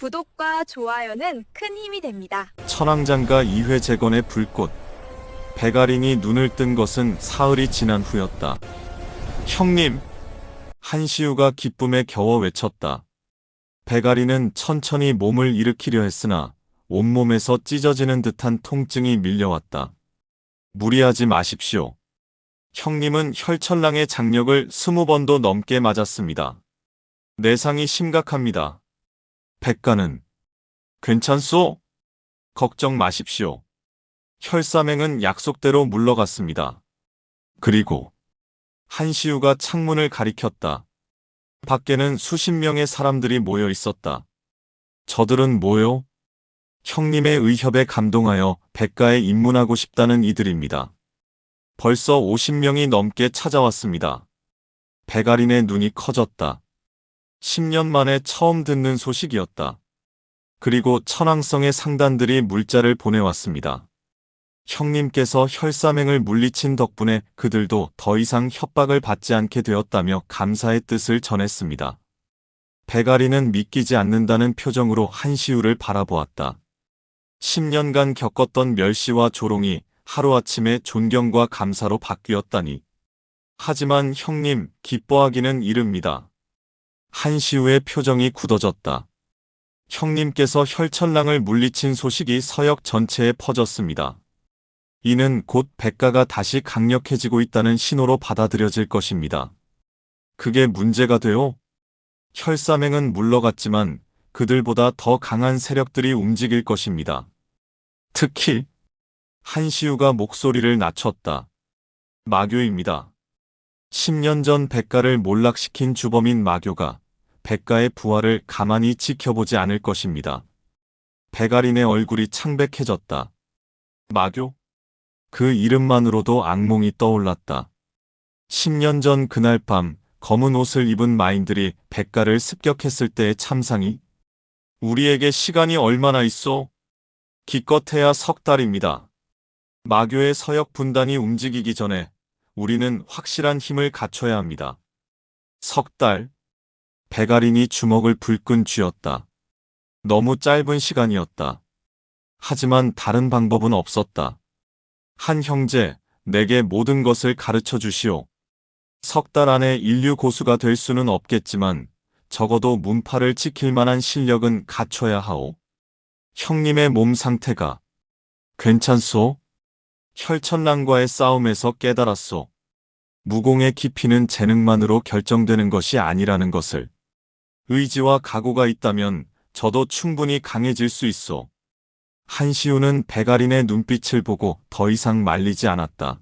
구독과 좋아요는 큰 힘이 됩니다. 천황장가 2회 재건의 불꽃. 배가린이 눈을 뜬 것은 사흘이 지난 후였다. 형님! 한시우가 기쁨에 겨워 외쳤다. 배가린은 천천히 몸을 일으키려 했으나 온몸에서 찢어지는 듯한 통증이 밀려왔다. 무리하지 마십시오. 형님은 혈천랑의 장력을 20번도 넘게 맞았습니다. 내상이 심각합니다. 백가는 괜찮소? 걱정 마십시오. 혈사맹은 약속대로 물러갔습니다. 그리고 한시우가 창문을 가리켰다. 밖에는 수십 명의 사람들이 모여 있었다. 저들은 뭐요? 형님의 의협에 감동하여 백가에 입문하고 싶다는 이들입니다. 벌써 50명이 넘게 찾아왔습니다. 배가린의 눈이 커졌다. 10년 만에 처음 듣는 소식이었다. 그리고 천왕성의 상단들이 물자를 보내왔습니다. 형님께서 혈사맹을 물리친 덕분에 그들도 더 이상 협박을 받지 않게 되었다며 감사의 뜻을 전했습니다. 배가린은 믿기지 않는다는 표정으로 한시우를 바라보았다. 10년간 겪었던 멸시와 조롱이 하루아침에 존경과 감사로 바뀌었다니. 하지만 형님, 기뻐하기는 이릅니다. 한시우의 표정이 굳어졌다. 형님께서 혈천랑을 물리친 소식이 서역 전체에 퍼졌습니다. 이는 곧 백가가 다시 강력해지고 있다는 신호로 받아들여질 것입니다. 그게 문제가 돼요? 혈사맹은 물러갔지만 그들보다 더 강한 세력들이 움직일 것입니다. 특히 한시우가 목소리를 낮췄다. 마교입니다. 10년 전 백가를 몰락시킨 주범인 마교가 백가의 부활을 가만히 지켜보지 않을 것입니다. 배가린의 얼굴이 창백해졌다. 마교? 그 이름만으로도 악몽이 떠올랐다. 10년 전 그날 밤 검은 옷을 입은 마인들이 백가를 습격했을 때의 참상이. 우리에게 시간이 얼마나 있어? 기껏해야 석 달입니다. 마교의 서역 분단이 움직이기 전에 우리는 확실한 힘을 갖춰야 합니다. 석 달. 배가린이 주먹을 불끈 쥐었다. 너무 짧은 시간이었다. 하지만 다른 방법은 없었다. 한 형제, 내게 모든 것을 가르쳐 주시오. 석 달 안에 인류 고수가 될 수는 없겠지만 적어도 문파를 지킬 만한 실력은 갖춰야 하오. 형님의 몸 상태가 괜찮소? 혈천랑과의 싸움에서 깨달았소. 무공의 깊이는 재능만으로 결정되는 것이 아니라는 것을. 의지와 각오가 있다면 저도 충분히 강해질 수 있소. 한시우는 배가린의 눈빛을 보고 더 이상 말리지 않았다.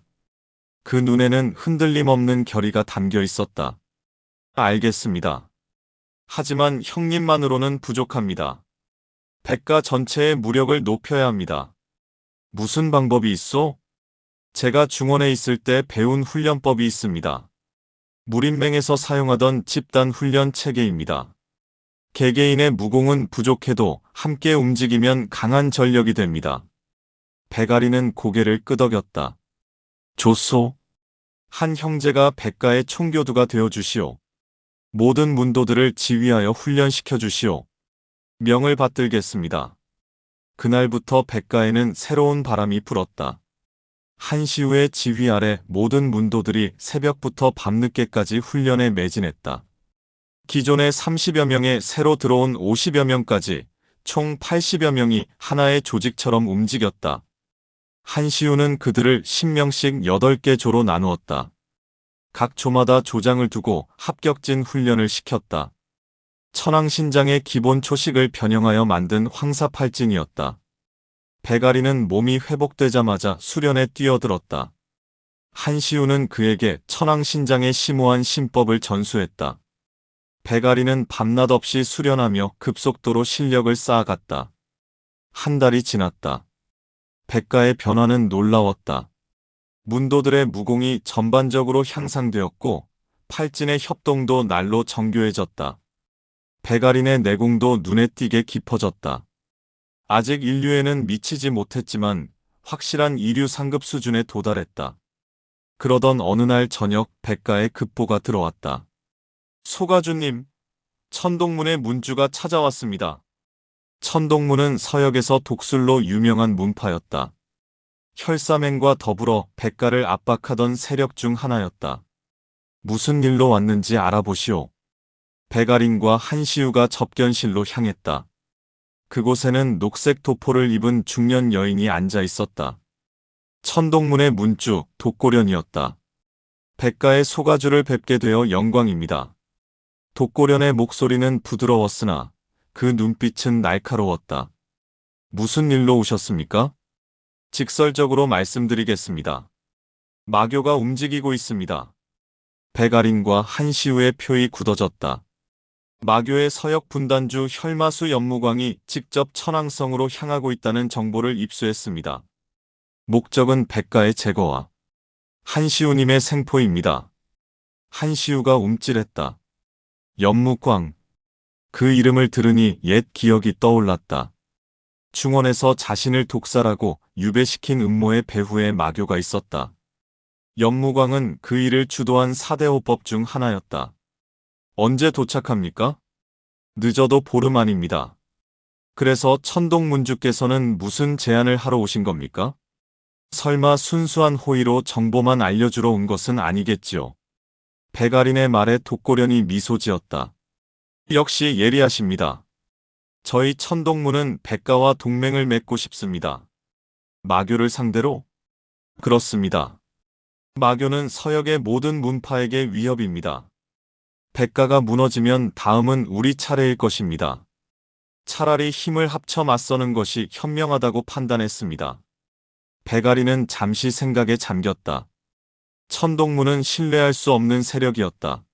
그 눈에는 흔들림 없는 결의가 담겨 있었다. 알겠습니다. 하지만 형님만으로는 부족합니다. 백가 전체의 무력을 높여야 합니다. 무슨 방법이 있소? 제가 중원에 있을 때 배운 훈련법이 있습니다. 무림맹에서 사용하던 집단 훈련 체계입니다. 개개인의 무공은 부족해도 함께 움직이면 강한 전력이 됩니다. 배가린은 고개를 끄덕였다. 좋소. 한 형제가 백가의 총교두가 되어 주시오. 모든 문도들을 지휘하여 훈련시켜 주시오. 명을 받들겠습니다. 그날부터 백가에는 새로운 바람이 불었다. 한시우의 지휘 아래 모든 문도들이 새벽부터 밤늦게까지 훈련에 매진했다. 기존의 30여 명에 새로 들어온 50여 명까지 총 80여 명이 하나의 조직처럼 움직였다. 한시우는 그들을 10명씩 8개 조로 나누었다. 각 조마다 조장을 두고 합격진 훈련을 시켰다. 천왕신장의 기본 초식을 변형하여 만든 황사팔진이었다. 배가린은 몸이 회복되자마자 수련에 뛰어들었다. 한시우는 그에게 천왕신장의 심오한 신법을 전수했다. 배가린은 밤낮 없이 수련하며 급속도로 실력을 쌓아갔다. 한 달이 지났다. 백가의 변화는 놀라웠다. 문도들의 무공이 전반적으로 향상되었고 팔진의 협동도 날로 정교해졌다. 배가린의 내공도 눈에 띄게 깊어졌다. 아직 인류에는 미치지 못했지만 확실한 이류 상급 수준에 도달했다. 그러던 어느 날 저녁 백가의 급보가 들어왔다. 소가주님, 천동문의 문주가 찾아왔습니다. 천동문은 서역에서 독술로 유명한 문파였다. 혈사맹과 더불어 백가를 압박하던 세력 중 하나였다. 무슨 일로 왔는지 알아보시오. 백아린과 한시우가 접견실로 향했다. 그곳에는 녹색 도포를 입은 중년 여인이 앉아 있었다. 천동문의 문주 독고련이었다. 백가의 소가주를 뵙게 되어 영광입니다. 독고련의 목소리는 부드러웠으나 그 눈빛은 날카로웠다. 무슨 일로 오셨습니까? 직설적으로 말씀드리겠습니다. 마교가 움직이고 있습니다. 백아린과 한시우의 표이 굳어졌다. 마교의 서역 분단주 혈마수 연무광이 직접 천왕성으로 향하고 있다는 정보를 입수했습니다. 목적은 백가의 제거와 한시우님의 생포입니다. 한시우가 움찔했다. 연무광. 그 이름을 들으니 옛 기억이 떠올랐다. 중원에서 자신을 독살하고 유배시킨 음모의 배후에 마교가 있었다. 연무광은 그 일을 주도한 4대 호법 중 하나였다. 언제 도착합니까? 늦어도 보름 안입니다. 그래서 천동문주께서는 무슨 제안을 하러 오신 겁니까? 설마 순수한 호의로 정보만 알려주러 온 것은 아니겠지요. 백아린의 말에 독고련이 미소 지었다. 역시 예리하십니다. 저희 천동문은 백가와 동맹을 맺고 싶습니다. 마교를 상대로? 그렇습니다. 마교는 서역의 모든 문파에게 위협입니다. 백가가 무너지면 다음은 우리 차례일 것입니다. 차라리 힘을 합쳐 맞서는 것이 현명하다고 판단했습니다. 백아린은 잠시 생각에 잠겼다. 천동문은 신뢰할 수 없는 세력이었다.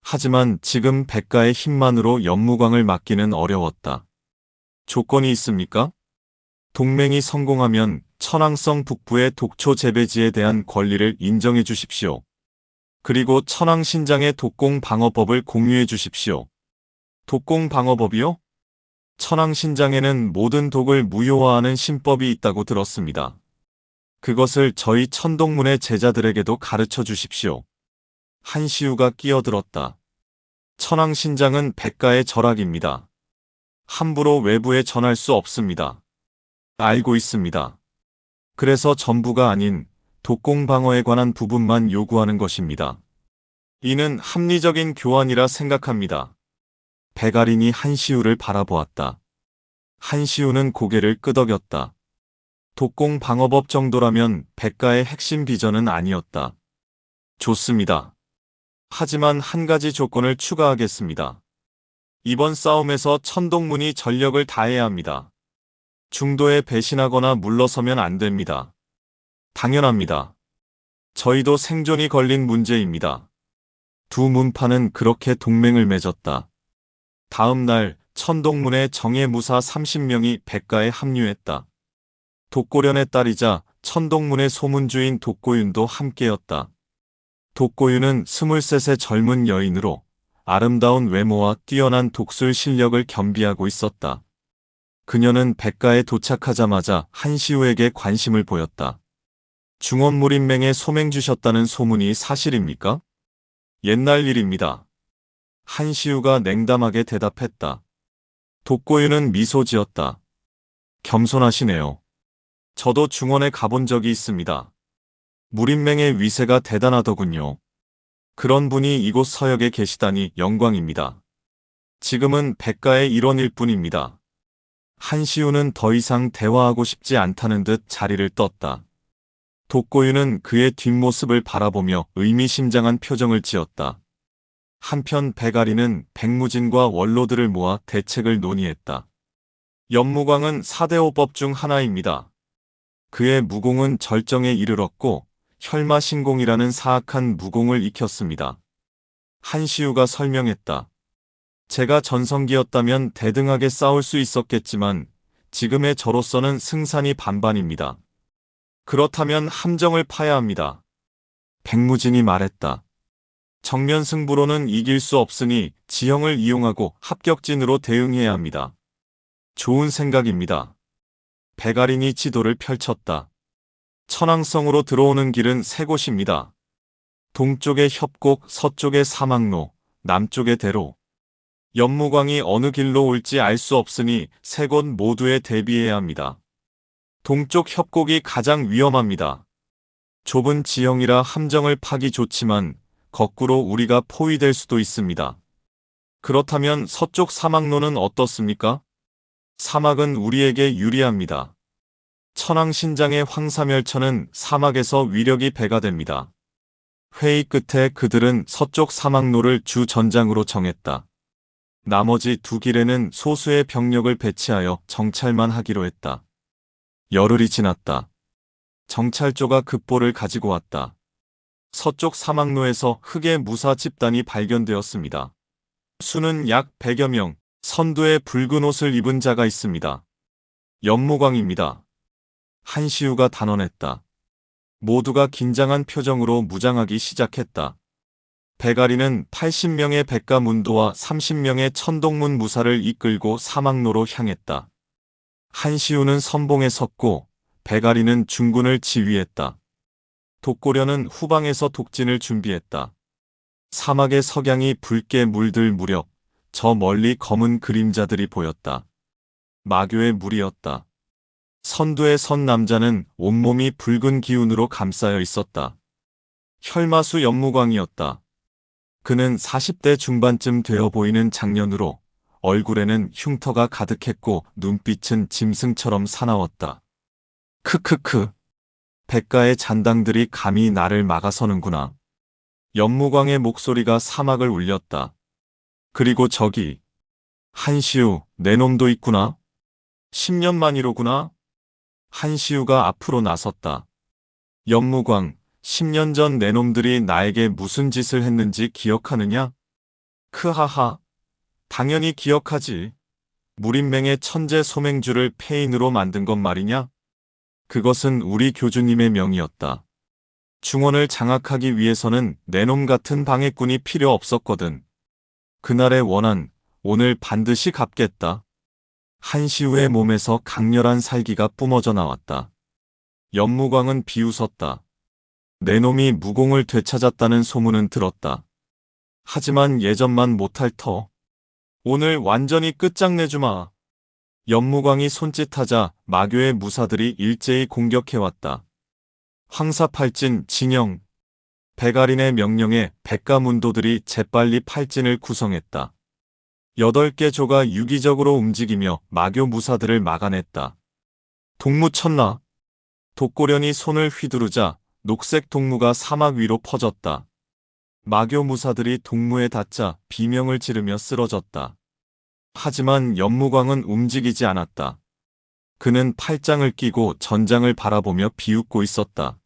하지만 지금 백가의 힘만으로 연무광을 막기는 어려웠다. 조건이 있습니까? 동맹이 성공하면 천왕성 북부의 독초 재배지에 대한 권리를 인정해 주십시오. 그리고 천왕신장의 독공방어법을 공유해 주십시오. 독공방어법이요? 천왕신장에는 모든 독을 무효화하는 신법이 있다고 들었습니다. 그것을 저희 천동문의 제자들에게도 가르쳐 주십시오. 한시우가 끼어들었다. 천왕신장은 백가의 절약입니다. 함부로 외부에 전할 수 없습니다. 알고 있습니다. 그래서 전부가 아닌 독공방어에 관한 부분만 요구하는 것입니다. 이는 합리적인 교환이라 생각합니다. 백아린이 한시우를 바라보았다. 한시우는 고개를 끄덕였다. 독공방어법 정도라면 백가의 핵심 비전은 아니었다. 좋습니다. 하지만 한 가지 조건을 추가하겠습니다. 이번 싸움에서 천동문이 전력을 다해야 합니다. 중도에 배신하거나 물러서면 안 됩니다. 당연합니다. 저희도 생존이 걸린 문제입니다. 두 문파는 그렇게 동맹을 맺었다. 다음 날 천동문의 정예무사 30명이 백가에 합류했다. 독고련의 딸이자 천동문의 소문주인 독고윤도 함께였다. 독고윤은 23세 젊은 여인으로 아름다운 외모와 뛰어난 독술 실력을 겸비하고 있었다. 그녀는 백가에 도착하자마자 한시우에게 관심을 보였다. 중원무림맹에 소맹 주셨다는 소문이 사실입니까? 옛날 일입니다. 한시우가 냉담하게 대답했다. 독고윤은 미소 지었다. 겸손하시네요. 저도 중원에 가본 적이 있습니다. 무림맹의 위세가 대단하더군요. 그런 분이 이곳 서역에 계시다니 영광입니다. 지금은 백가의 일원일 뿐입니다. 한시우는 더 이상 대화하고 싶지 않다는 듯 자리를 떴다. 독고윤은 그의 뒷모습을 바라보며 의미심장한 표정을 지었다. 한편 백아린은 백무진과 원로들을 모아 대책을 논의했다. 연무광은 4대 호법 중 하나입니다. 그의 무공은 절정에 이르렀고 혈마신공이라는 사악한 무공을 익혔습니다. 한시우가 설명했다. 제가 전성기였다면 대등하게 싸울 수 있었겠지만 지금의 저로서는 승산이 반반입니다. 그렇다면 함정을 파야 합니다. 백무진이 말했다. 정면 승부로는 이길 수 없으니 지형을 이용하고 합격진으로 대응해야 합니다. 좋은 생각입니다. 백아린이 지도를 펼쳤다. 천왕성으로 들어오는 길은 세 곳입니다. 동쪽의 협곡, 서쪽의 사막로, 남쪽의 대로. 연무광이 어느 길로 올지 알 수 없으니 세 곳 모두에 대비해야 합니다. 동쪽 협곡이 가장 위험합니다. 좁은 지형이라 함정을 파기 좋지만 거꾸로 우리가 포위될 수도 있습니다. 그렇다면 서쪽 사막로는 어떻습니까? 사막은 우리에게 유리합니다. 천왕신장의 황사멸천은 사막에서 위력이 배가 됩니다. 회의 끝에 그들은 서쪽 사막로를 주 전장으로 정했다. 나머지 두 길에는 소수의 병력을 배치하여 정찰만 하기로 했다. 열흘이 지났다. 정찰조가 급보를 가지고 왔다. 서쪽 사막로에서 흑의 무사 집단이 발견되었습니다. 수는 약 100여 명, 선두에 붉은 옷을 입은 자가 있습니다. 연무광입니다. 한시우가 단언했다. 모두가 긴장한 표정으로 무장하기 시작했다. 배가리는 80명의 백가문도와 30명의 천동문 무사를 이끌고 사막로로 향했다. 한시우는 선봉에 섰고 배가리는 중군을 지휘했다. 독고려는 후방에서 독진을 준비했다. 사막의 석양이 붉게 물들 무렵 저 멀리 검은 그림자들이 보였다. 마교의 무리였다. 선두에 선 남자는 온몸이 붉은 기운으로 감싸여 있었다. 혈마수 연무광이었다. 그는 40대 중반쯤 되어 보이는 장년으로 얼굴에는 흉터가 가득했고 눈빛은 짐승처럼 사나웠다. 크크크. 백가의 잔당들이 감히 나를 막아서는구나. 연무광의 목소리가 사막을 울렸다. 그리고 저기 한시우, 내 놈도 있구나. 10년 만이로구나. 한시우가 앞으로 나섰다. 연무광, 10년 전 내 놈들이 나에게 무슨 짓을 했는지 기억하느냐? 크하하. 당연히 기억하지. 무림맹의 천재 소맹주를 폐인으로 만든 것 말이냐? 그것은 우리 교주님의 명이었다. 중원을 장악하기 위해서는 내 놈 같은 방해꾼이 필요 없었거든. 그날의 원한, 오늘 반드시 갚겠다. 한시우의 몸에서 강렬한 살기가 뿜어져 나왔다. 연무광은 비웃었다. 내 놈이 무공을 되찾았다는 소문은 들었다. 하지만 예전만 못할 터. 오늘 완전히 끝장내주마. 연무광이 손짓하자 마교의 무사들이 일제히 공격해왔다. 황사팔진, 진영, 배가린의 명령에 백가문도들이 재빨리 팔진을 구성했다. 8개 조가 유기적으로 움직이며 마교 무사들을 막아냈다. 동무천나. 독고련이 손을 휘두르자 녹색 동무가 사막 위로 퍼졌다. 마교 무사들이 동무에 닿자 비명을 지르며 쓰러졌다. 하지만 연무광은 움직이지 않았다. 그는 팔짱을 끼고 전장을 바라보며 비웃고 있었다.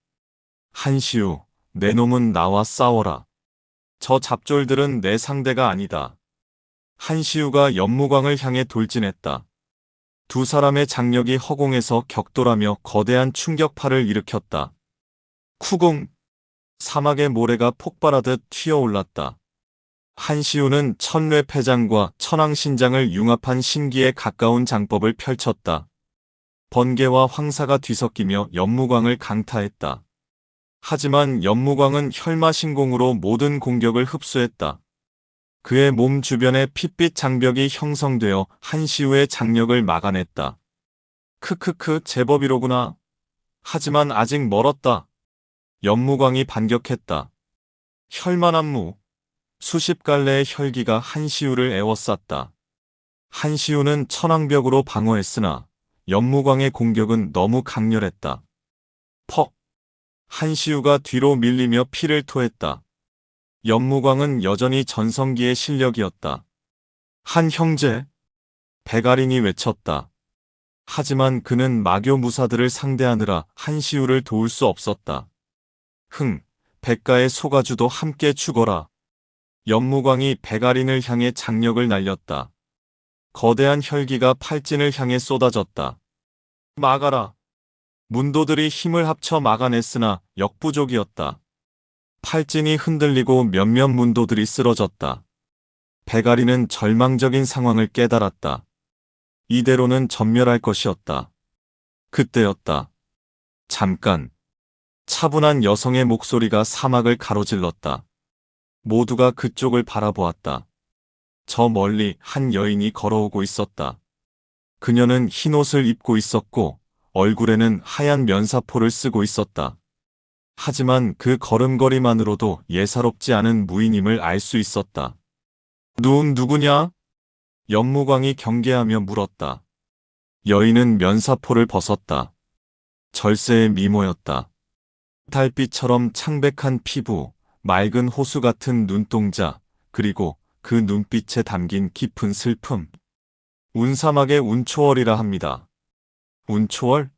한시우, 내 놈은 나와 싸워라. 저 잡졸들은 내 상대가 아니다. 한시우가 연무광을 향해 돌진했다. 두 사람의 장력이 허공에서 격돌하며 거대한 충격파를 일으켰다. 쿠공! 사막의 모래가 폭발하듯 튀어올랐다. 한시우는 천뇌패장과 천왕신장을 융합한 신기에 가까운 장법을 펼쳤다. 번개와 황사가 뒤섞이며 연무광을 강타했다. 하지만 연무광은 혈마신공으로 모든 공격을 흡수했다. 그의 몸 주변에 핏빛 장벽이 형성되어 한시우의 장력을 막아냈다. 크크크, 제법이로구나. 하지만 아직 멀었다. 연무광이 반격했다. 혈만한무. 수십 갈래의 혈기가 한시우를 에워쌌다. 한시우는 천왕벽으로 방어했으나 연무광의 공격은 너무 강렬했다. 퍽! 한시우가 뒤로 밀리며 피를 토했다. 연무광은 여전히 전성기의 실력이었다. 한 형제! 배가린이 외쳤다. 하지만 그는 마교 무사들을 상대하느라 한시우를 도울 수 없었다. 백가의 소가주도 함께 죽어라. 연무광이 배가린을 향해 장력을 날렸다. 거대한 혈기가 팔진을 향해 쏟아졌다. 막아라. 문도들이 힘을 합쳐 막아냈으나 역부족이었다. 팔진이 흔들리고 몇몇 문도들이 쓰러졌다. 배가리는 절망적인 상황을 깨달았다. 이대로는 전멸할 것이었다. 그때였다. 잠깐. 차분한 여성의 목소리가 사막을 가로질렀다. 모두가 그쪽을 바라보았다. 저 멀리 한 여인이 걸어오고 있었다. 그녀는 흰 옷을 입고 있었고 얼굴에는 하얀 면사포를 쓰고 있었다. 하지만 그 걸음걸이만으로도 예사롭지 않은 무인임을 알 수 있었다. 누구냐? 연무광이 경계하며 물었다. 여인은 면사포를 벗었다. 절세의 미모였다. 달빛처럼 창백한 피부, 맑은 호수 같은 눈동자, 그리고 그 눈빛에 담긴 깊은 슬픔. 운사막의 운초월이라 합니다. 운초월?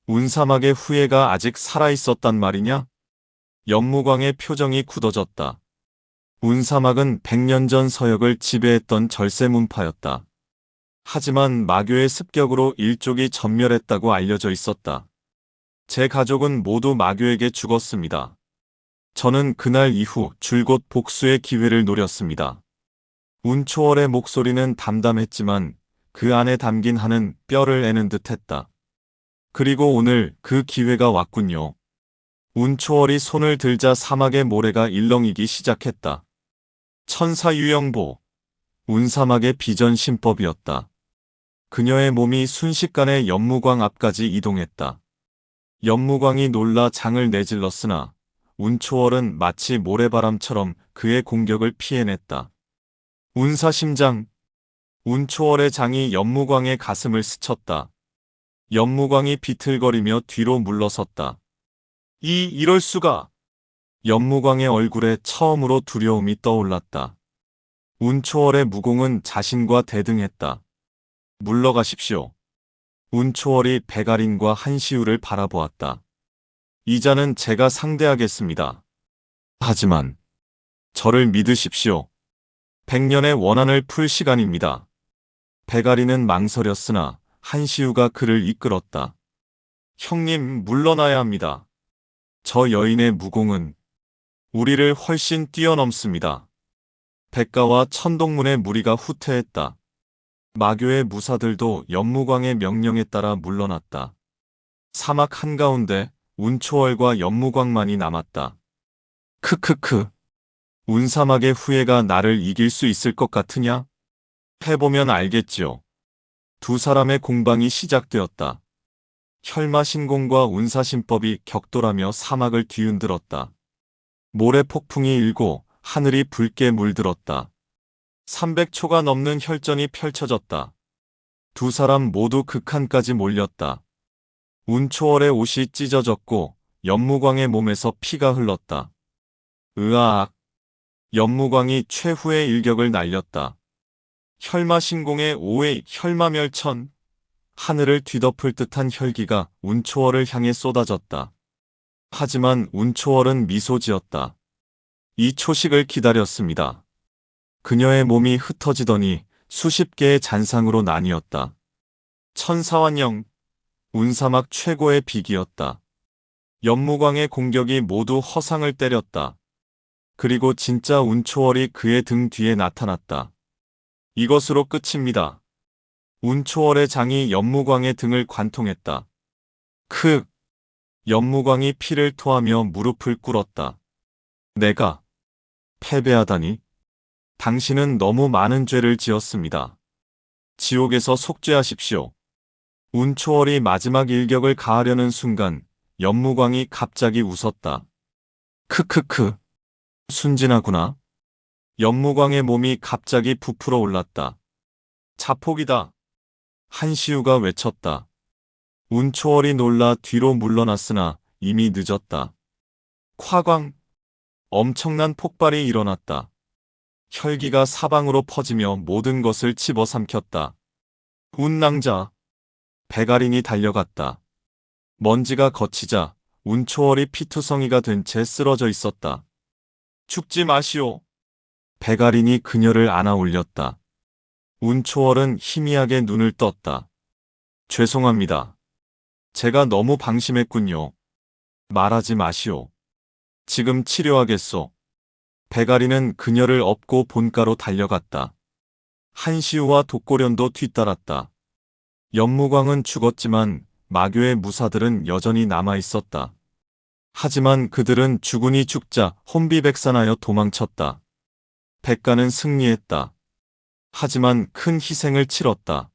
운사막의 후예가 아직 살아있었단 말이냐? 연무광의 표정이 굳어졌다. 운사막은 100년 전 서역을 지배했던 절세문파였다. 하지만 마교의 습격으로 일족이 전멸했다고 알려져 있었다. 제 가족은 모두 마교에게 죽었습니다. 저는 그날 이후 줄곧 복수의 기회를 노렸습니다. 운초월의 목소리는 담담했지만 그 안에 담긴 한은 뼈를 애는 듯했다. 그리고 오늘 그 기회가 왔군요. 운초월이 손을 들자 사막의 모래가 일렁이기 시작했다. 천사유영보, 운사막의 비전신법이었다. 그녀의 몸이 순식간에 연무광 앞까지 이동했다. 연무광이 놀라 장을 내질렀으나 운초월은 마치 모래바람처럼 그의 공격을 피해냈다. 운사심장, 운초월의 장이 연무광의 가슴을 스쳤다. 연무광이 비틀거리며 뒤로 물러섰다. 이럴 수가! 연무광의 얼굴에 처음으로 두려움이 떠올랐다. 운초월의 무공은 자신과 대등했다. 물러가십시오. 운초월이 배가린과 한시우를 바라보았다. 이자는 제가 상대하겠습니다. 하지만 저를 믿으십시오. 100년의 원한을 풀 시간입니다. 배가린은 망설였으나 한시우가 그를 이끌었다. 형님, 물러나야 합니다. 저 여인의 무공은 우리를 훨씬 뛰어넘습니다. 백가와 천동문의 무리가 후퇴했다. 마교의 무사들도 연무광의 명령에 따라 물러났다. 사막 한가운데 운초월과 연무광만이 남았다. 크크크. 운사막의 후예가 나를 이길 수 있을 것 같으냐? 해보면 알겠지요. 두 사람의 공방이 시작되었다. 혈마신공과 운사신법이 격돌하며 사막을 뒤흔들었다. 모래폭풍이 일고 하늘이 붉게 물들었다. 300초가 넘는 혈전이 펼쳐졌다. 두 사람 모두 극한까지 몰렸다. 운초월의 옷이 찢어졌고 연무광의 몸에서 피가 흘렀다. 으아악! 연무광이 최후의 일격을 날렸다. 혈마신공의 5의 혈마멸천! 하늘을 뒤덮을 듯한 혈기가 운초월을 향해 쏟아졌다. 하지만 운초월은 미소 지었다. 이 초식을 기다렸습니다. 그녀의 몸이 흩어지더니 수십 개의 잔상으로 나뉘었다. 천사완영, 운사막 최고의 비기였다. 연무광의 공격이 모두 허상을 때렸다. 그리고 진짜 운초월이 그의 등 뒤에 나타났다. 이것으로 끝입니다. 운초월의 장이 연무광의 등을 관통했다. 연무광이 피를 토하며 무릎을 꿇었다. 내가 패배하다니? 당신은 너무 많은 죄를 지었습니다. 지옥에서 속죄하십시오. 운초월이 마지막 일격을 가하려는 순간 연무광이 갑자기 웃었다. 크크크. 순진하구나. 연무광의 몸이 갑자기 부풀어 올랐다. 자폭이다. 한시우가 외쳤다. 운초월이 놀라 뒤로 물러났으나 이미 늦었다. 夸광! 엄청난 폭발이 일어났다. 혈기가 사방으로 퍼지며 모든 것을 집어삼켰다. 운낭자! 배가린이 달려갔다. 먼지가 걷히자 운초월이 피투성이가 된 채 쓰러져 있었다. 죽지 마시오. 배가린이 그녀를 안아 올렸다. 운초월은 희미하게 눈을 떴다. 죄송합니다. 제가 너무 방심했군요. 말하지 마시오. 지금 치료하겠소. 배가리는 그녀를 업고 본가로 달려갔다. 한시우와 독고련도 뒤따랐다. 연무광은 죽었지만 마교의 무사들은 여전히 남아있었다. 하지만 그들은 주군이 죽자 혼비백산하여 도망쳤다. 백가는 승리했다. 하지만 큰 희생을 치렀다.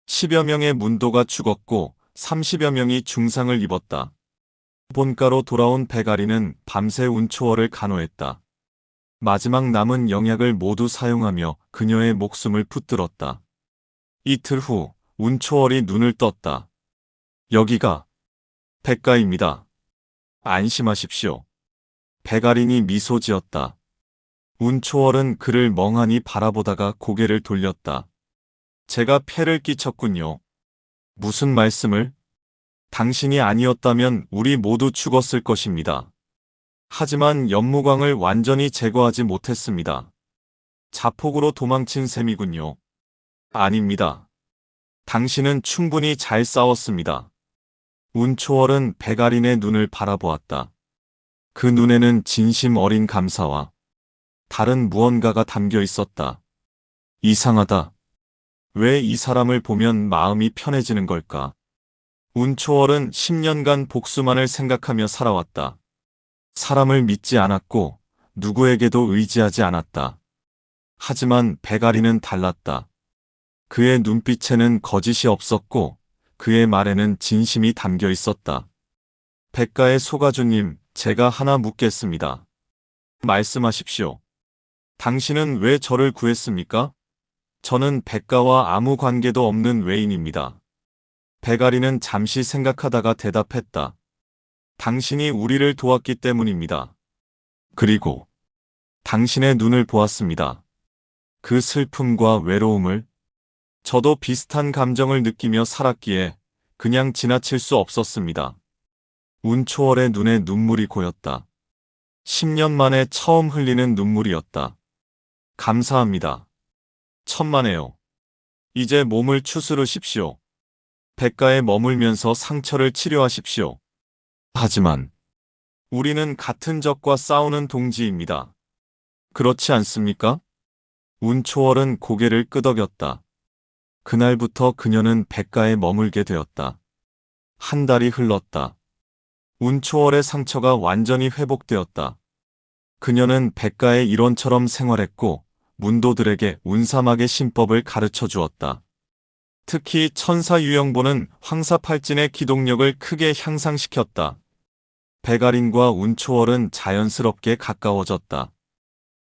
10여 명의 문도가 죽었고 30여 명이 중상을 입었다. 본가로 돌아온 배가리는 밤새 운초월을 간호했다. 마지막 남은 영약을 모두 사용하며 그녀의 목숨을 붙들었다. 이틀 후 운초월이 눈을 떴다. 여기가 백가입니다. 안심하십시오. 배가린이 미소 지었다. 운초월은 그를 멍하니 바라보다가 고개를 돌렸다. 제가 폐를 끼쳤군요. 무슨 말씀을? 당신이 아니었다면 우리 모두 죽었을 것입니다. 하지만 연무광을 완전히 제거하지 못했습니다. 자폭으로 도망친 셈이군요. 아닙니다. 당신은 충분히 잘 싸웠습니다. 운초월은 배가린의 눈을 바라보았다. 그 눈에는 진심 어린 감사와 다른 무언가가 담겨 있었다. 이상하다. 왜 이 사람을 보면 마음이 편해지는 걸까? 운초월은 10년간 복수만을 생각하며 살아왔다. 사람을 믿지 않았고 누구에게도 의지하지 않았다. 하지만 배가리는 달랐다. 그의 눈빛에는 거짓이 없었고 그의 말에는 진심이 담겨 있었다. 백가의 소가주님, 제가 하나 묻겠습니다. 말씀하십시오. 당신은 왜 저를 구했습니까? 저는 백가와 아무 관계도 없는 외인입니다. 배가리는 잠시 생각하다가 대답했다. 당신이 우리를 도왔기 때문입니다. 그리고 당신의 눈을 보았습니다. 그 슬픔과 외로움을 저도 비슷한 감정을 느끼며 살았기에 그냥 지나칠 수 없었습니다. 운초월의 눈에 눈물이 고였다. 10년 만에 처음 흘리는 눈물이었다. 감사합니다. 천만에요. 이제 몸을 추스르십시오. 백가에 머물면서 상처를 치료하십시오. 하지만 우리는 같은 적과 싸우는 동지입니다. 그렇지 않습니까? 운초월은 고개를 끄덕였다. 그날부터 그녀는 백가에 머물게 되었다. 한 달이 흘렀다. 운초월의 상처가 완전히 회복되었다. 그녀는 백가의 일원처럼 생활했고 문도들에게 운사막의 신법을 가르쳐 주었다. 특히 천사유영보는 황사팔진의 기동력을 크게 향상시켰다. 배가린과 운초월은 자연스럽게 가까워졌다.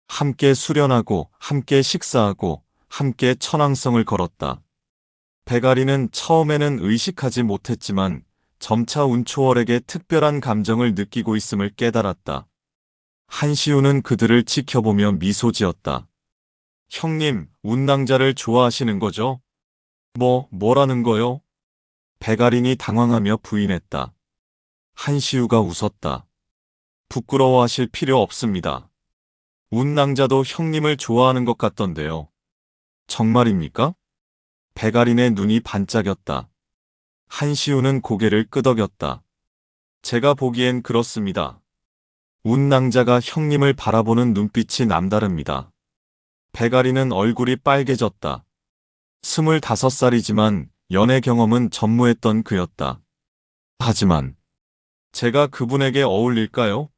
함께 수련하고 함께 식사하고 함께 천왕성을 걸었다. 배가린은 처음에는 의식하지 못했지만 점차 운초월에게 특별한 감정을 느끼고 있음을 깨달았다. 한시우는 그들을 지켜보며 미소 지었다. 형님, 운낭자를 좋아하시는 거죠? 뭐라는 거요? 배가린이 당황하며 부인했다. 한시우가 웃었다. 부끄러워하실 필요 없습니다. 운낭자도 형님을 좋아하는 것 같던데요. 정말입니까? 배가린의 눈이 반짝였다. 한시우는 고개를 끄덕였다. 제가 보기엔 그렇습니다. 운낭자가 형님을 바라보는 눈빛이 남다릅니다. 배가린은 얼굴이 빨개졌다. 25살이지만 연애 경험은 전무했던 그였다. 하지만 제가 그분에게 어울릴까요?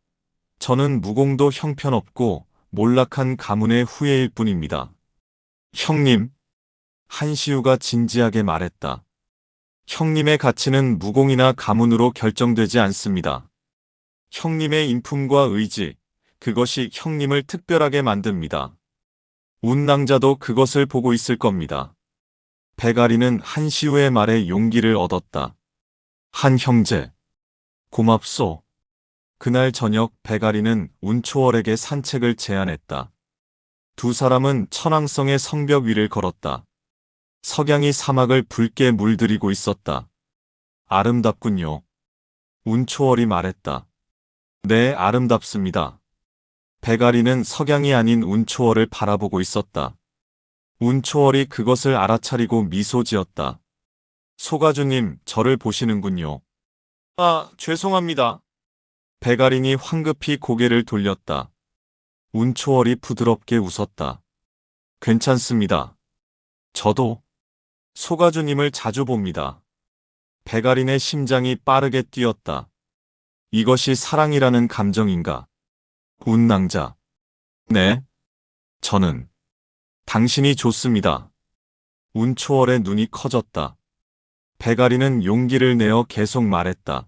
저는 무공도 형편없고 몰락한 가문의 후예일 뿐입니다. 형님, 한시우가 진지하게 말했다. 형님의 가치는 무공이나 가문으로 결정되지 않습니다. 형님의 인품과 의지, 그것이 형님을 특별하게 만듭니다. 운낭자도 그것을 보고 있을 겁니다. 배가리는 한시우의 말에 용기를 얻었다. 한 형제, 고맙소. 그날 저녁 배가리는 운초월에게 산책을 제안했다. 두 사람은 천왕성의 성벽 위를 걸었다. 석양이 사막을 붉게 물들이고 있었다. 아름답군요. 운초월이 말했다. 네, 아름답습니다. 배가리는 석양이 아닌 운초월을 바라보고 있었다. 운초월이 그것을 알아차리고 미소 지었다. 소가주님, 저를 보시는군요. 아, 죄송합니다. 배가린이 황급히 고개를 돌렸다. 운초월이 부드럽게 웃었다. 괜찮습니다. 저도 소가주님을 자주 봅니다. 배가린의 심장이 빠르게 뛰었다. 이것이 사랑이라는 감정인가? 운낭자. 네. 저는 당신이 좋습니다. 운초월의 눈이 커졌다. 배가리는 용기를 내어 계속 말했다.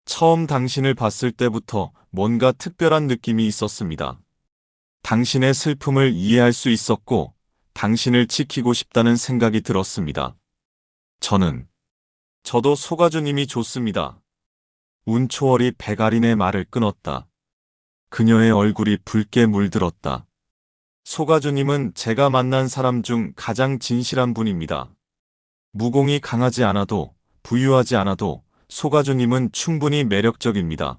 처음 당신을 봤을 때부터 뭔가 특별한 느낌이 있었습니다. 당신의 슬픔을 이해할 수 있었고, 당신을 지키고 싶다는 생각이 들었습니다. 저도 소가주님이 좋습니다. 운초월이 배가린의 말을 끊었다. 그녀의 얼굴이 붉게 물들었다. 소가주님은 제가 만난 사람 중 가장 진실한 분입니다. 무공이 강하지 않아도, 부유하지 않아도 소가주님은 충분히 매력적입니다.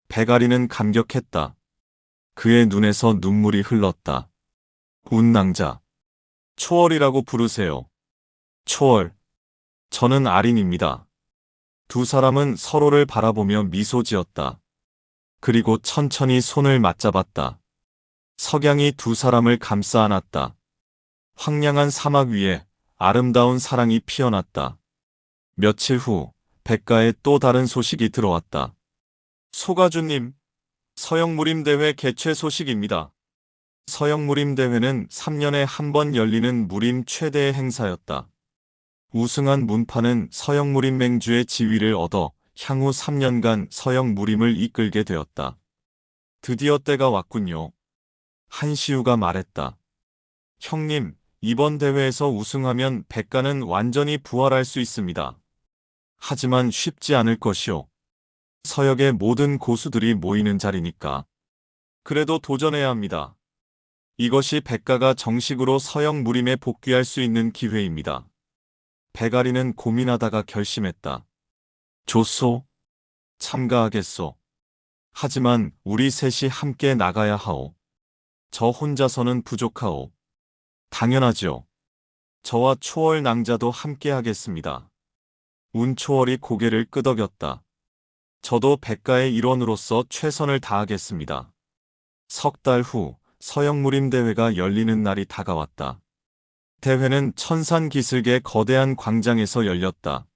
배가리는 감격했다. 그의 눈에서 눈물이 흘렀다. 운낭자. 초월이라고 부르세요. 초월. 저는 아린입니다. 두 사람은 서로를 바라보며 미소 지었다. 그리고 천천히 손을 맞잡았다. 석양이 두 사람을 감싸 안았다. 황량한 사막 위에 아름다운 사랑이 피어났다. 며칠 후 백가에 또 다른 소식이 들어왔다. 소가주님, 서영무림대회 개최 소식입니다. 서영무림대회는 3년에 한 번 열리는 무림 최대의 행사였다. 우승한 문파는 서영무림 맹주의 지위를 얻어 향후 3년간 서영무림을 이끌게 되었다. 드디어 때가 왔군요. 한시우가 말했다. 형님, 이번 대회에서 우승하면 백가는 완전히 부활할 수 있습니다. 하지만 쉽지 않을 것이오. 서역의 모든 고수들이 모이는 자리니까. 그래도 도전해야 합니다. 이것이 백가가 정식으로 서영무림에 복귀할 수 있는 기회입니다. 배가리는 고민하다가 결심했다. 좋소. 참가하겠소. 하지만 우리 셋이 함께 나가야 하오. 저 혼자서는 부족하오. 당연하지요. 저와 초월 낭자도 함께 하겠습니다. 운초월이 고개를 끄덕였다. 저도 백가의 일원으로서 최선을 다하겠습니다. 석 달 후 서영무림 대회가 열리는 날이 다가왔다. 대회는 천산 기슭의 거대한 광장에서 열렸다.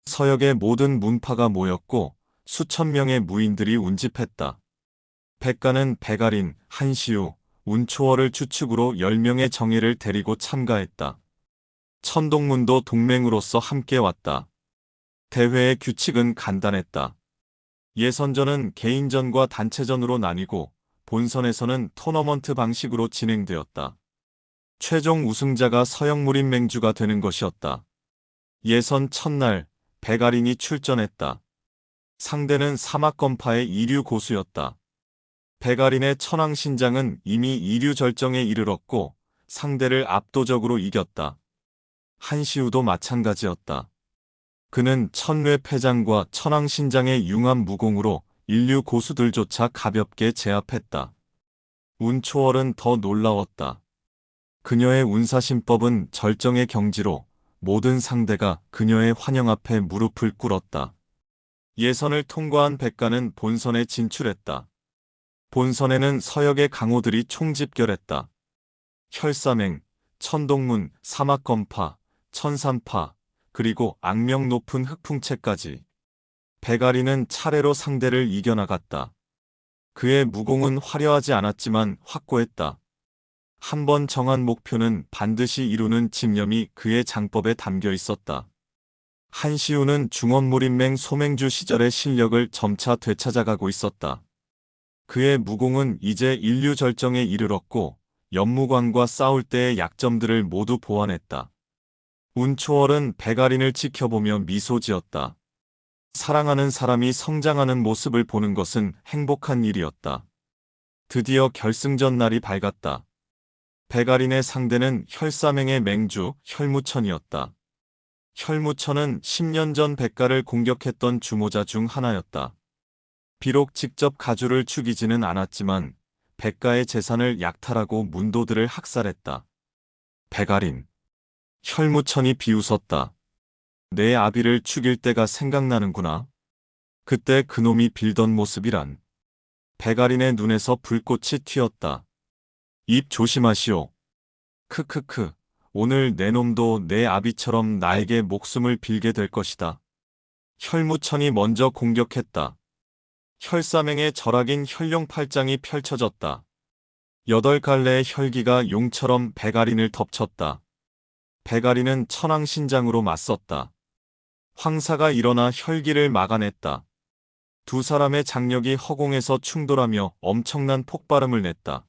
서역의 모든 문파가 모였고 수천 명의 무인들이 운집했다. 백가는 배가린, 한시우, 운초월을 주축으로 10명의 정예를 데리고 참가했다. 천동문도 동맹으로서 함께 왔다. 대회의 규칙은 간단했다. 예선전은 개인전과 단체전으로 나뉘고 본선에서는 토너먼트 방식으로 진행되었다. 최종 우승자가 서영무림 맹주가 되는 것이었다. 예선 첫날 배가린이 출전했다. 상대는 사막건파의 이류 고수였다. 배가린의 천왕신장은 이미 이류 절정에 이르렀고 상대를 압도적으로 이겼다. 한시우도 마찬가지였다. 그는 천뇌패장과 천왕신장의 융합 무공으로 인류 고수들조차 가볍게 제압했다. 운초월은 더 놀라웠다. 그녀의 운사신법은 절정의 경지로 모든 상대가 그녀의 환영 앞에 무릎을 꿇었다. 예선을 통과한 백가는 본선에 진출했다. 본선에는 서역의 강호들이 총집결했다. 혈사맹, 천동문, 사막건파, 천산파, 그리고 악명 높은 흑풍채까지. 배가리는 차례로 상대를 이겨나갔다. 그의 무공은 화려하지 않았지만 확고했다. 한 번 정한 목표는 반드시 이루는 집념이 그의 장법에 담겨 있었다. 한시우는 중원무림맹 소맹주 시절의 실력을 점차 되찾아가고 있었다. 그의 무공은 이제 인류 절정에 이르렀고 연무관과 싸울 때의 약점들을 모두 보완했다. 운초월은 배가린을 지켜보며 미소 지었다. 사랑하는 사람이 성장하는 모습을 보는 것은 행복한 일이었다. 드디어 결승전 날이 밝았다. 배가린의 상대는 혈사맹의 맹주 혈무천이었다. 혈무천은 10년 전 백가를 공격했던 주모자 중 하나였다. 비록 직접 가주를 죽이지는 않았지만 백가의 재산을 약탈하고 문도들을 학살했다. 배가린. 혈무천이 비웃었다. 내 아비를 죽일 때가 생각나는구나. 그때 그놈이 빌던 모습이란. 배가린의 눈에서 불꽃이 튀었다. 입 조심하시오. 크크크. 오늘 내 놈도 내 아비처럼 나에게 목숨을 빌게 될 것이다. 혈무천이 먼저 공격했다. 혈사맹의 절악인 혈룡팔장이 펼쳐졌다. 8갈래의 혈기가 용처럼 백아린을 덮쳤다. 백아린은 천왕신장으로 맞섰다. 황사가 일어나 혈기를 막아냈다. 두 사람의 장력이 허공에서 충돌하며 엄청난 폭발음을 냈다.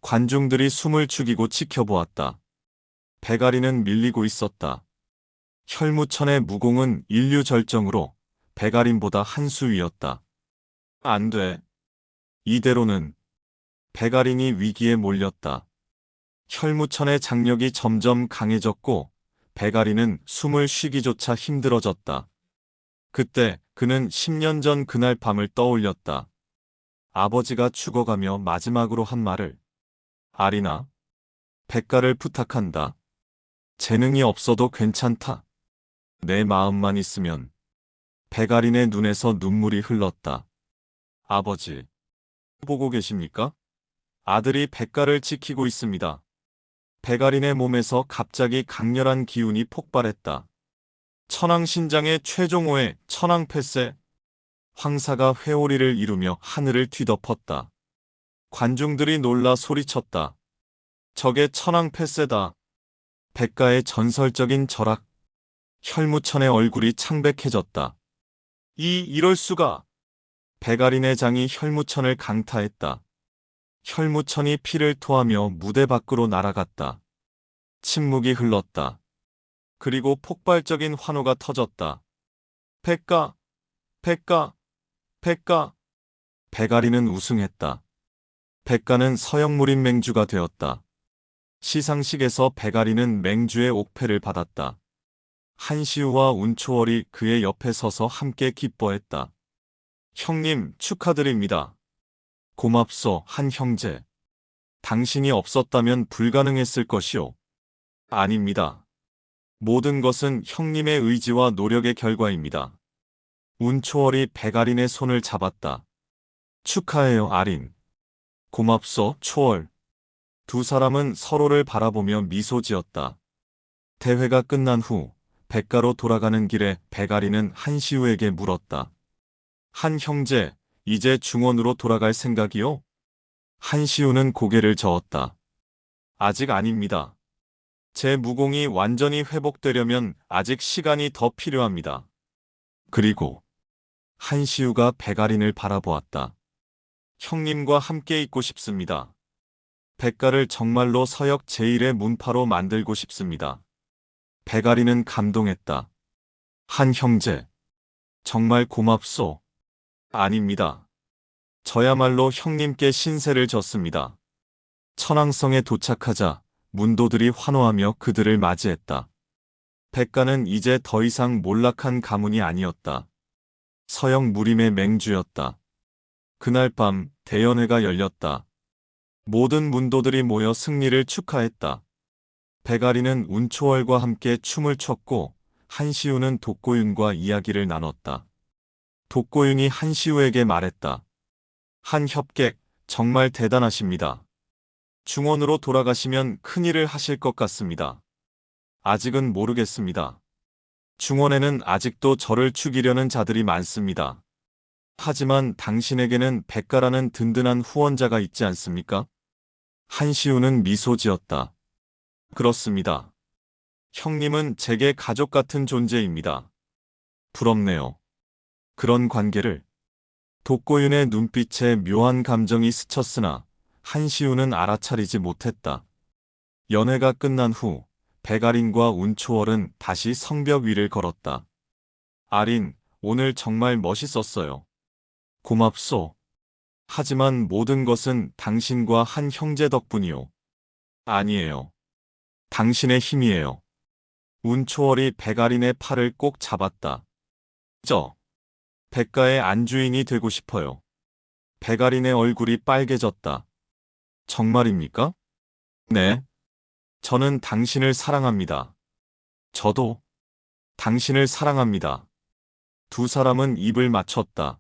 관중들이 숨을 죽이고 지켜보았다. 백아린은 밀리고 있었다. 혈무천의 무공은 인류 절정으로 백아린보다 한 수 위였다. 안 돼. 이대로는. 백아린이 위기에 몰렸다. 혈무천의 장력이 점점 강해졌고 백아린은 숨을 쉬기조차 힘들어졌다. 그때 그는 10년 전 그날 밤을 떠올렸다. 아버지가 죽어가며 마지막으로 한 말을. 아린아, 백가를 부탁한다. 재능이 없어도 괜찮다. 내 마음만 있으면. 백아린의 눈에서 눈물이 흘렀다. 아버지, 보고 계십니까? 아들이 백가를 지키고 있습니다. 백아린의 몸에서 갑자기 강렬한 기운이 폭발했다. 천왕신장의 최종호의 천왕패세. 황사가 회오리를 이루며 하늘을 뒤덮었다. 관중들이 놀라 소리쳤다. 저게 천왕패세다. 백가의 전설적인 절악. 혈무천의 얼굴이 창백해졌다. 이럴 수가. 백아린의 장이 혈무천을 강타했다. 혈무천이 피를 토하며 무대 밖으로 날아갔다. 침묵이 흘렀다. 그리고 폭발적인 환호가 터졌다. 백가, 백가, 백가. 백아린은 우승했다. 백가는 서영무림 맹주가 되었다. 시상식에서 백아린은 맹주의 옥패를 받았다. 한시우와 운초월이 그의 옆에 서서 함께 기뻐했다. 형님, 축하드립니다. 고맙소, 한 형제. 당신이 없었다면 불가능했을 것이오. 아닙니다. 모든 것은 형님의 의지와 노력의 결과입니다. 운초월이 백아린의 손을 잡았다. 축하해요, 아린. 고맙소, 초월. 두 사람은 서로를 바라보며 미소 지었다. 대회가 끝난 후 백가로 돌아가는 길에 백아린은 한시우에게 물었다. 한 형제, 이제 중원으로 돌아갈 생각이요? 한시우는 고개를 저었다. 아직 아닙니다. 제 무공이 완전히 회복되려면 아직 시간이 더 필요합니다. 그리고 한시우가 백아린을 바라보았다. 형님과 함께 있고 싶습니다. 백가를 정말로 서역 제1의 문파로 만들고 싶습니다. 백아린은 감동했다. 한 형제, 정말 고맙소. 아닙니다. 저야말로 형님께 신세를 졌습니다. 천왕성에 도착하자 문도들이 환호하며 그들을 맞이했다. 백가는 이제 더 이상 몰락한 가문이 아니었다. 서역 무림의 맹주였다. 그날 밤 대연회가 열렸다. 모든 문도들이 모여 승리를 축하했다. 백아린은 운초월과 함께 춤을 췄고 한시우는 독고윤과 이야기를 나눴다. 독고윤이 한시우에게 말했다. 한 협객, 정말 대단하십니다. 중원으로 돌아가시면 큰일을 하실 것 같습니다. 아직은 모르겠습니다. 중원에는 아직도 저를 죽이려는 자들이 많습니다. 하지만 당신에게는 백가라는 든든한 후원자가 있지 않습니까? 한시우는 미소 지었다. 그렇습니다. 형님은 제게 가족 같은 존재입니다. 부럽네요. 그런 관계를. 독고윤의 눈빛에 묘한 감정이 스쳤으나 한시우는 알아차리지 못했다. 연회가 끝난 후 백아린과 운초월은 다시 성벽 위를 걸었다. 아린, 오늘 정말 멋있었어요. 고맙소. 하지만 모든 것은 당신과 한 형제 덕분이요. 아니에요. 당신의 힘이에요. 운초월이 백아린의 팔을 꼭 잡았다. 백가의 안주인이 되고 싶어요. 백아린의 얼굴이 빨개졌다. 정말입니까? 네. 저는 당신을 사랑합니다. 저도 당신을 사랑합니다. 두 사람은 입을 맞췄다.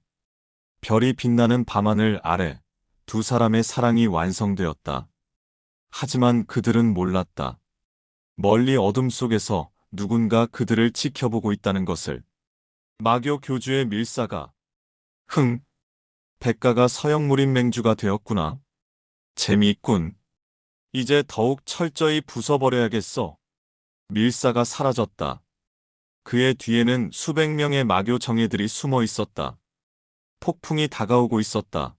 별이 빛나는 밤하늘 아래 두 사람의 사랑이 완성되었다. 하지만 그들은 몰랐다. 멀리 어둠 속에서 누군가 그들을 지켜보고 있다는 것을. 마교 교주의 밀사가 백가가 서역무림 맹주가 되었구나. 재미있군. 이제 더욱 철저히 부숴버려야겠어. 밀사가 사라졌다. 그의 뒤에는 수백 명의 마교 정예들이 숨어 있었다. 폭풍이 다가오고 있었다.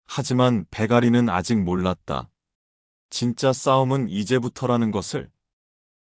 하지만 배가리는 아직 몰랐다. 진짜 싸움은 이제부터라는 것을.